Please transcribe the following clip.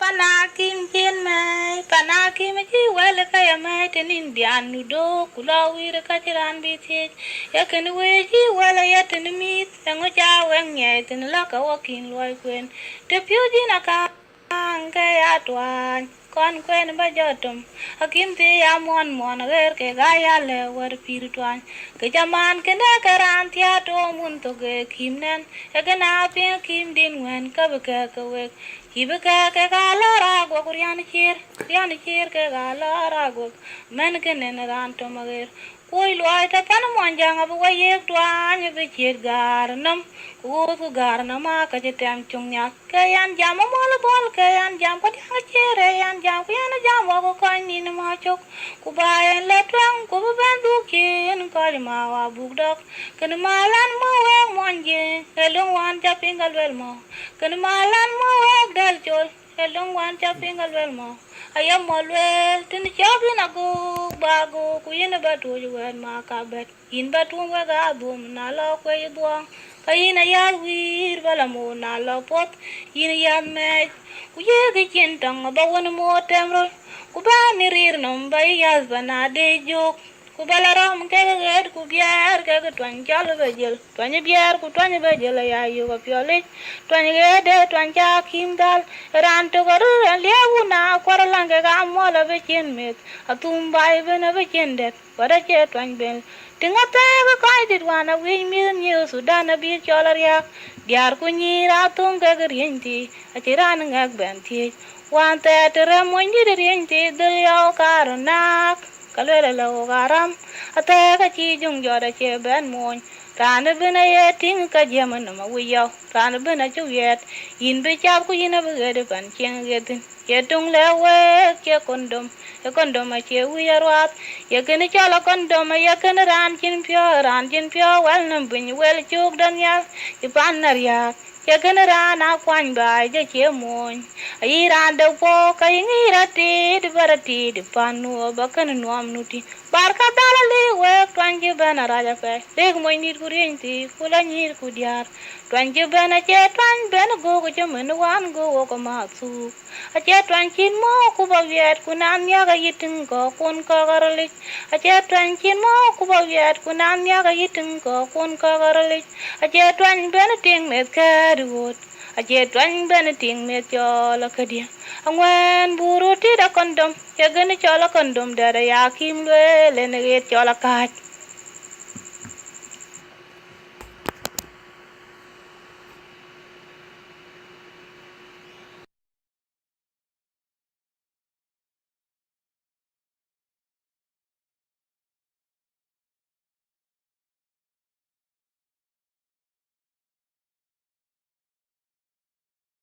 Panakim chin mai, panakim chi well kaya mai ten Indian nudo, kula wir kachiran biti, yakin we chi well yet in the meat, and which I went yet in luck a walking like when the Pugina kaya tuan. Con quen ba jotum akim ti amon mon ger ke gaya le war pirtuan ke jaman ke na karan tia to mun to ge kimnen e ge na pin kim din wen ka be ka we ki be ka ke ga la ra go kurian chir ke ga la ra go men ke nen ran to mager Ôi loài ta pan mon jang abu wa yek twan be chir garnam ku garnam ma ka je tem chung nya ke yan jam mo le bol ke yan jam ko ta chere yan jam ko yan jam wa ko ni ma chok ku ba yan le twang ku ben du kin ko ma wa bu dok ken ma lan mo we mon je ke long wan ja pingal wel mo ken ma lan mo we dal chol ke long wan ja pingal wel mo ayam molwel tin chabi na go bago ku yin ba to ju wer ma ka bet in ba tu wa ga dum na lo kwe duang ka yin ya wir bala mo na lo pot yin ya me ku ye ge chen tang ba won mo temro ku ba ni rir nom ba ya ba na de jok ku bala ram ke ge ku biar ke ge twan chal ba jel twan biar ku twan ba jel ya yu ga pyole twan ge de twan cha kim dal ran to gar le una kwar lang ge ga mo la be chen met atum bai be na be chen det wada che twan bel tinga ta ga kai dit wana wi mi ni sudan na bi cholar ya diar ku ni ra tum ge ge rinti a tiran ngak ben ti wan ta tere mo ni de rinti dil yo karonak kalwele lo garam ate ka chi jung jora che ben mon ran bena ye ting ka jeman ma wi yo ran bena chu yet in be chap ku yin be de pan cheng ge tin ye tung le we che kondom ye kondom a che wi yarwat ye ken cha la kondom ye ken ran chin pyo wel nam bin wel chuk dan ya ki pan nar ya ye ken ran a kwan ba je che mon ai ran de po ka ngi ra ti de barati de panu ba kan nuam nuti barka dala le we twan je bana raja pe de mo ni kurin ti kula ni ku diar twan je bana che twan ben go go je men wan go ko ma su a che twan chin mo ku ba viet ku nan ya ga yitin ko kun ka garlik a che twan chin mo ku ba viet ku nan ya ga yitin ko kun ka garlik a che twan ben ting met ka ruot a che twan ben ting met cho la ka dia angwen buru ti da kondom che gen cho la kondom da ya kim le ne ge cho la ka